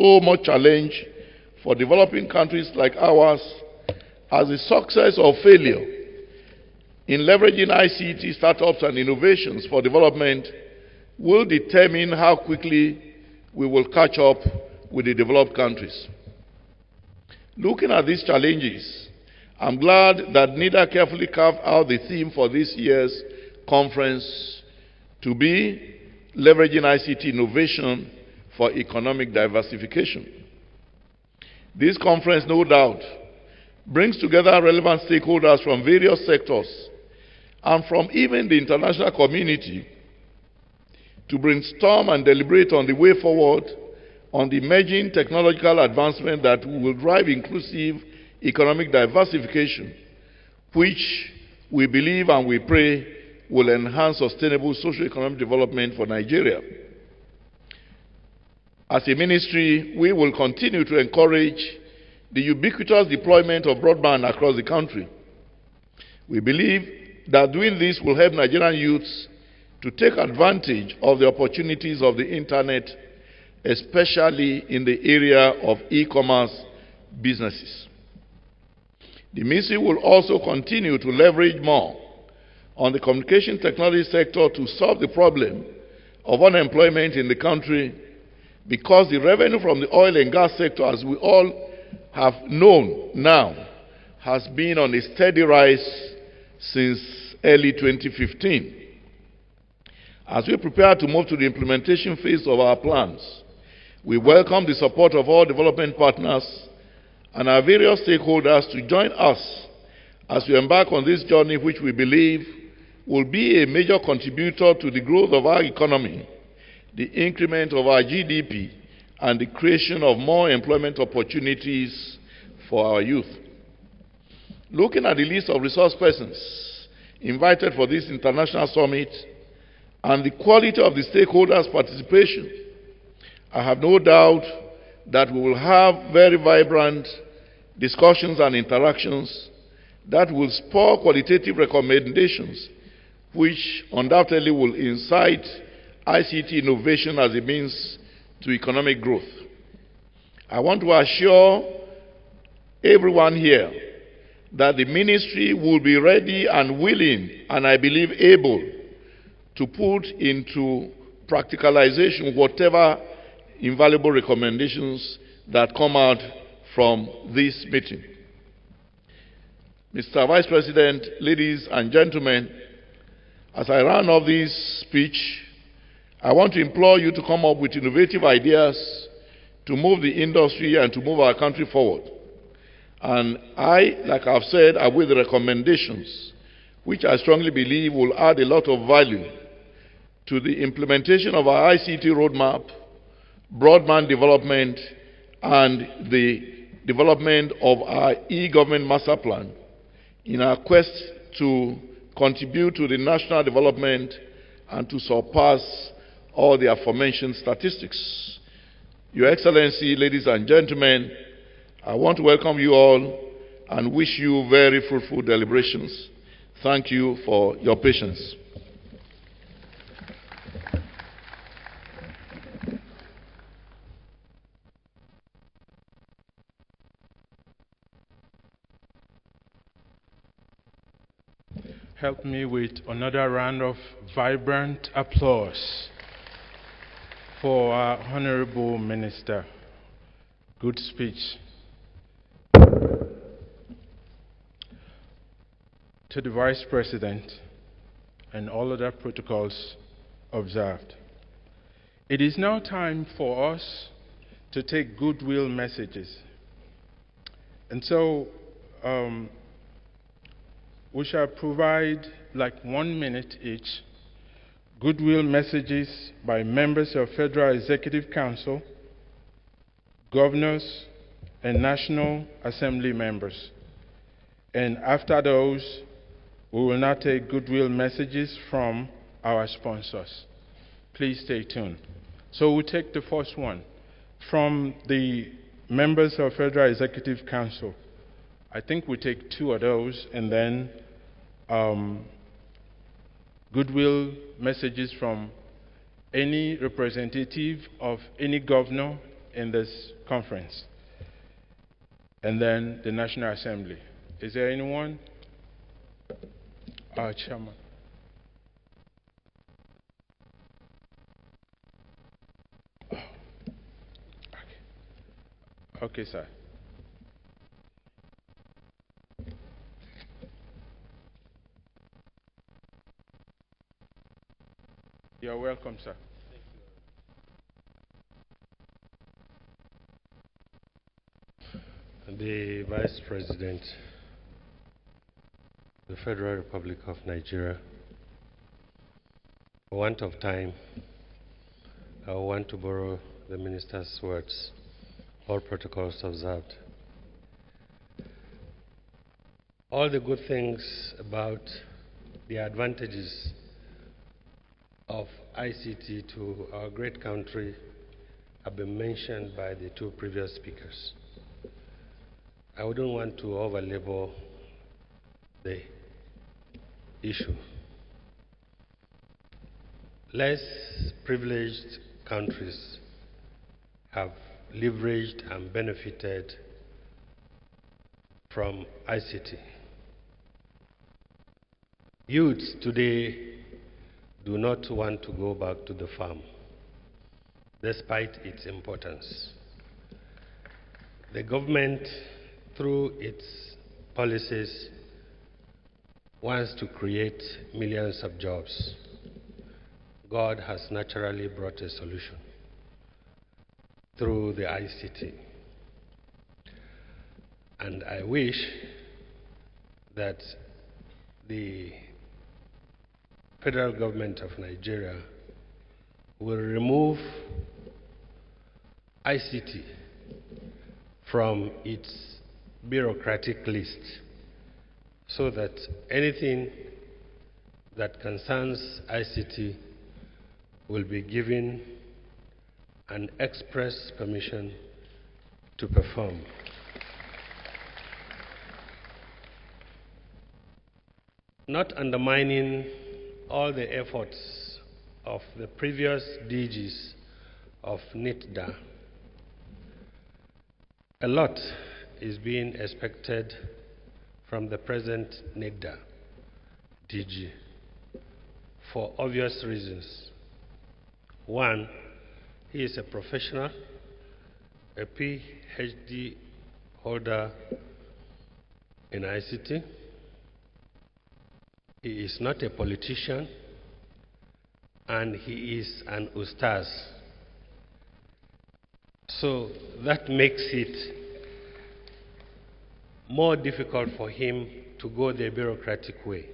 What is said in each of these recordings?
so much challenge for developing countries like ours, as the success or failure in leveraging ICT startups and innovations for development will determine how quickly we will catch up with the developed countries. Looking at these challenges, I'm glad that NIDA carefully carved out the theme for this year's conference to be leveraging ICT innovation for economic diversification. This conference, no doubt, brings together relevant stakeholders from various sectors and from even the international community to brainstorm and deliberate on the way forward on the emerging technological advancement that will drive inclusive economic diversification, which we believe and we pray will enhance sustainable socio-economic development for Nigeria. As a ministry, we will continue to encourage the ubiquitous deployment of broadband across the country. We believe that doing this will help Nigerian youths to take advantage of the opportunities of the internet, especially in the area of e-commerce businesses. The ministry will also continue to leverage more on the communication technology sector to solve the problem of unemployment in the country, because the revenue from the oil and gas sector, as we all have known now, has been on a steady rise since early 2015. As we prepare to move to the implementation phase of our plans, we welcome the support of all development partners and our various stakeholders to join us as we embark on this journey, which we believe will be a major contributor to the growth of our economy, the increment of our GDP, and the creation of more employment opportunities for our youth. Looking at the list of resource persons invited for this international summit and the quality of the stakeholders' participation, I have no doubt that we will have very vibrant discussions and interactions that will spur qualitative recommendations, which undoubtedly will incite ICT innovation as a means to economic growth. I want to assure everyone here that the ministry will be ready and willing, and I believe able, to put into practicalization whatever invaluable recommendations that come out from this meeting. Mr. Vice President, ladies and gentlemen, as I round off this speech, I want to implore you to come up with innovative ideas to move the industry and to move our country forward. And I, like I've said, are with the recommendations, which I strongly believe will add a lot of value to the implementation of our ICT roadmap, broadband development, and the development of our e-government master plan in our quest to contribute to the national development and to surpass all the aforementioned statistics. Your Excellency, ladies and gentlemen, I want to welcome you all and wish you very fruitful deliberations. Thank you for your patience. Help me with another round of vibrant applause for our Honorable Minister. Good speech. To the Vice President and all other protocols observed. It is now time for us to take goodwill messages. And so, we shall provide like 1 minute each, goodwill messages by members of Federal Executive Council, governors, and National Assembly members. And after those, we will now take goodwill messages from our sponsors. Please stay tuned. So we'll take the first one from the members of Federal Executive Council. I think we take 2 of those, and then goodwill messages from any representative of any governor in this conference, and then the National Assembly. Is there anyone? Our chairman. Okay, sir. You're welcome, sir. The Vice President, the Federal Republic of Nigeria, for want of time, I want to borrow the Minister's words, all protocols observed. All the good things about the advantages of ICT to our great country have been mentioned by the two previous speakers. I wouldn't want to overlabor the issue. Less privileged countries have leveraged and benefited from ICT. Youths today do not want to go back to the farm, despite its importance. The government, through its policies, wants to create millions of jobs. God has naturally brought a solution through the ICT. And I wish that the federal government of Nigeria will remove ICT from its bureaucratic list so that anything that concerns ICT will be given an express permission to perform. Not undermining all the efforts of the previous DGs of NITDA, a lot is being expected from the present NITDA DG for obvious reasons. One, he is a professional, a PhD holder in ICT. He is not a politician, and he is an ustaz. So that makes it more difficult for him to go the bureaucratic way.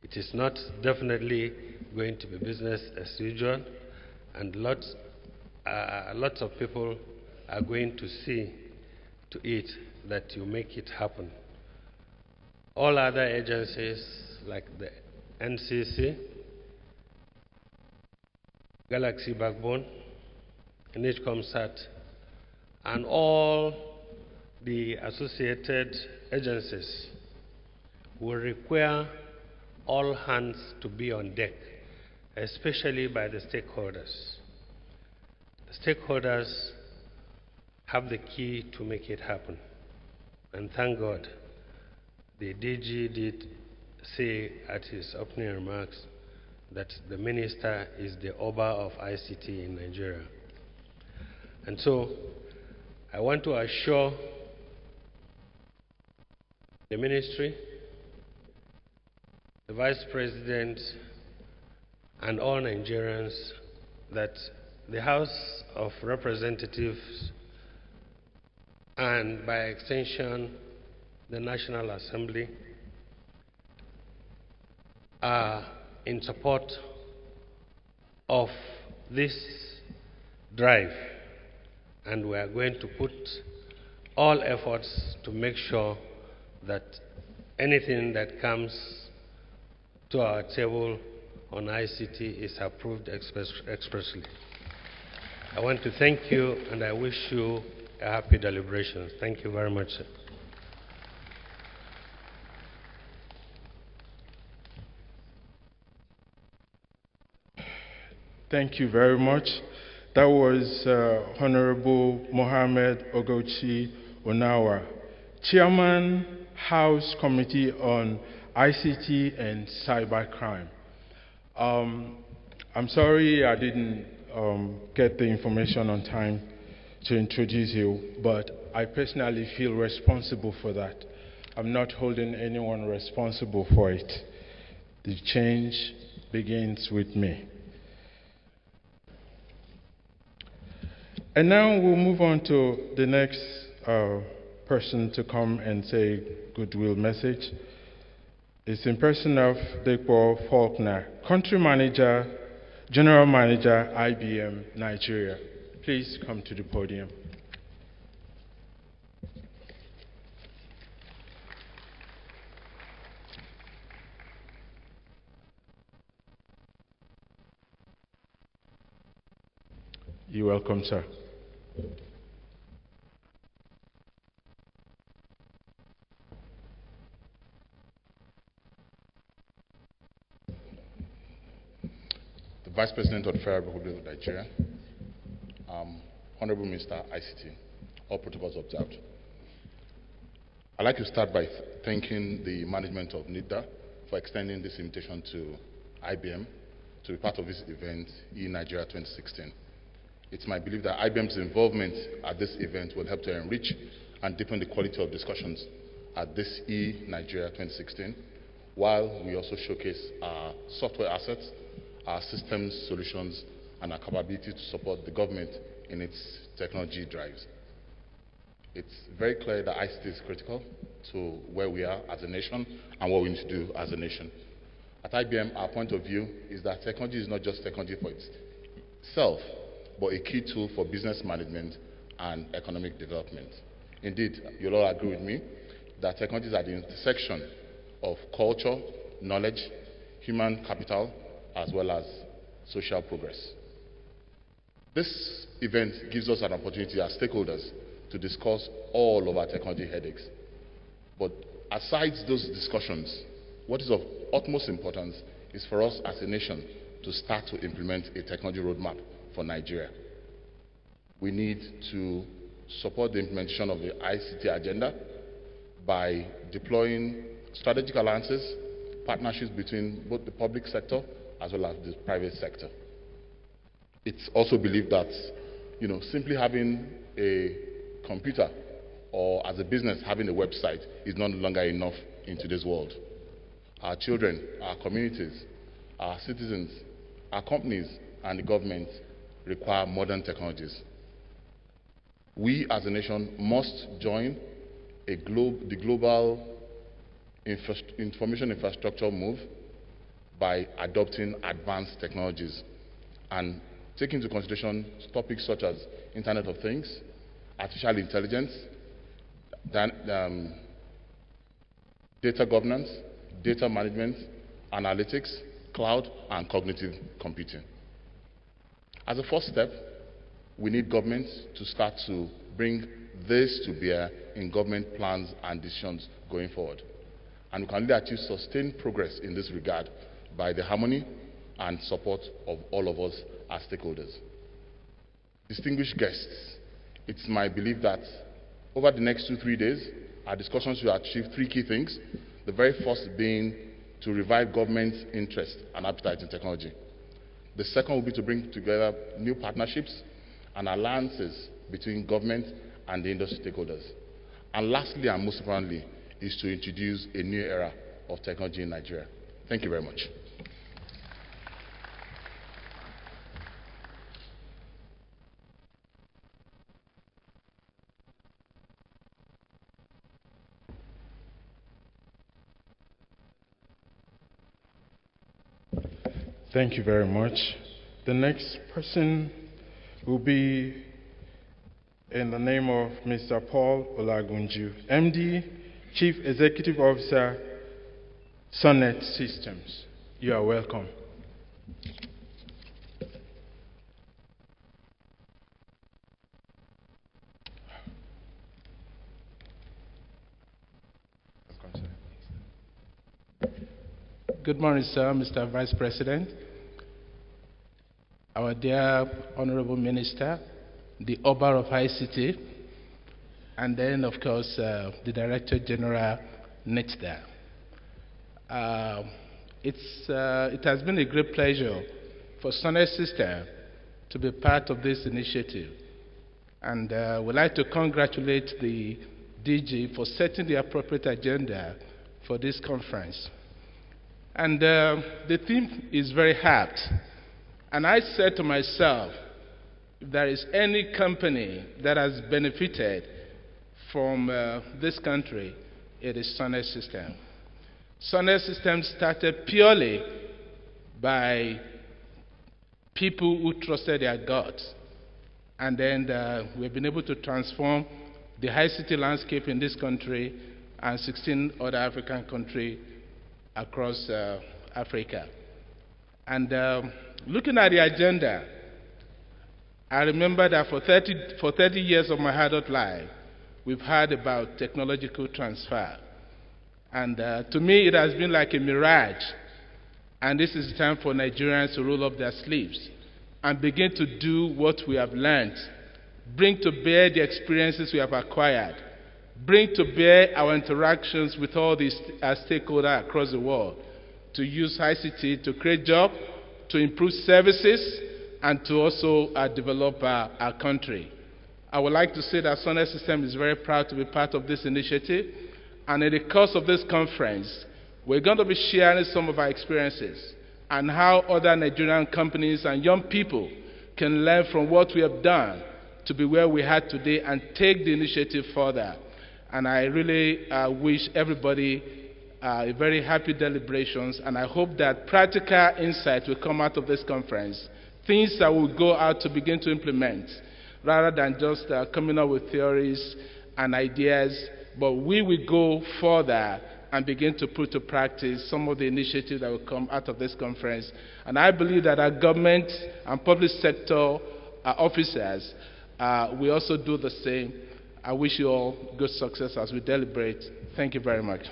It is not definitely going to be business as usual, and lots of people are going to see to it that you make it happen. All other agencies like the NCC, Galaxy Backbone, NHComSat, and all the associated agencies will require all hands to be on deck, especially by the stakeholders. The stakeholders have the key to make it happen. And thank God, the DG did say at his opening remarks that the minister is the Oba of ICT in Nigeria. And so I want to assure the ministry, the Vice President, and all Nigerians that the House of Representatives and by extension the National Assembly are in support of this drive, and we are going to put all efforts to make sure that anything that comes to our table on ICT is approved expressly. I want to thank you, and I wish you a happy deliberations. Thank you very much, sir. Thank you very much. That was Honorable Mohammed Ogochi Onawa, Chairman, House Committee on ICT and Cybercrime. I'm sorry I didn't get the information on time to introduce you, but I personally feel responsible for that. I'm not holding anyone responsible for it. The change begins with me. And now we'll move on to the next person to come and say goodwill message. It's in person of Dekpo Faulkner, Country Manager, General Manager, IBM Nigeria. Please come to the podium. You're welcome, sir. The Vice President of the Federal Republic of Nigeria, Honorable Minister ICT, all protocols observed. I'd like to start by thanking the management of NIDDA for extending this invitation to IBM to be part of this event, Nigeria 2016. It's my belief that IBM's involvement at this event will help to enrich and deepen the quality of discussions at this Nigeria 2016, while we also showcase our software assets, our systems, solutions, and our capability to support the government in its technology drives. It's very clear that ICT is critical to where we are as a nation and what we need to do as a nation. At IBM, our point of view is that technology is not just technology for itself, but a key tool for business management and economic development. Indeed, you'll all agree with me that technology is at the intersection of culture, knowledge, human capital, as well as social progress. This event gives us an opportunity as stakeholders to discuss all of our technology headaches. But aside those discussions, what is of utmost importance is for us as a nation to start to implement a technology roadmap for Nigeria. We need to support the implementation of the ICT agenda by deploying strategic alliances, partnerships between both the public sector as well as the private sector. It's also believed that, simply having a computer or as a business having a website is no longer enough in today's world. Our children, our communities, our citizens, our companies, and the government require modern technologies. We as a nation must join the global information infrastructure move by adopting advanced technologies and taking into consideration topics such as Internet of Things, artificial intelligence, data governance, data management, analytics, cloud, and cognitive computing. As a first step, we need governments to start to bring this to bear in government plans and decisions going forward. And we can only achieve sustained progress in this regard by the harmony and support of all of us as stakeholders. Distinguished guests, it's my belief that over the next 2-3 days, our discussions will achieve 3 key things. The very first being to revive government's interest and appetite in technology. The second will be to bring together new partnerships and alliances between government and the industry stakeholders. And lastly, and most importantly, is to introduce a new era of technology in Nigeria. Thank you very much. Thank you very much. The next person will be in the name of Mr. Paul Olagunju, MD, Chief Executive Officer, Sonnet Systems. You are welcome. Good morning, sir, Mr. Vice President. our dear Honorable Minister, the Oba of ICT, and then, of course, the Director General, Nddc. It has been a great pleasure for Sunday System to be part of this initiative. And we'd like to congratulate the DG for setting the appropriate agenda for this conference. And the theme is very apt. And I said to myself, if there is any company that has benefited from this country, it is Sunday System. Sunday System started purely by people who trusted their gods. And then we've been able to transform the ICT landscape in this country and 16 other African countries across Africa. And looking at the agenda, I remember that for 30 years of my adult life, we've heard about technological transfer. And to me, it has been like a mirage. And this is the time for Nigerians to roll up their sleeves and begin to do what we have learned, bring to bear the experiences we have acquired, bring to bear our interactions with all these stakeholders across the world to use ICT to create jobs, to improve services, and to also develop our country. I would like to say that Sunday System is very proud to be part of this initiative, and in the course of this conference, we're going to be sharing some of our experiences and how other Nigerian companies and young people can learn from what we have done to be where we are today and take the initiative further. And I really wish everybody a very happy deliberations, and I hope that practical insight will come out of this conference, things that will go out to begin to implement, rather than just coming up with theories and ideas, but we will go further and begin to put to practice some of the initiatives that will come out of this conference. And I believe that our government and public sector officers will also do the same. I wish you all good success as we deliberate. Thank you very much.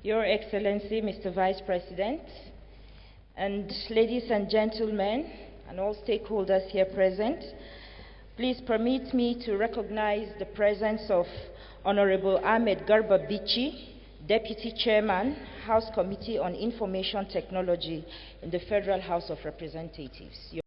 Your Excellency, Mr. Vice President, and ladies and gentlemen, and all stakeholders here present, please permit me to recognize the presence of Honorable Ahmed Garba Bichi, Deputy Chairman, House Committee on Information Technology in the Federal House of Representatives.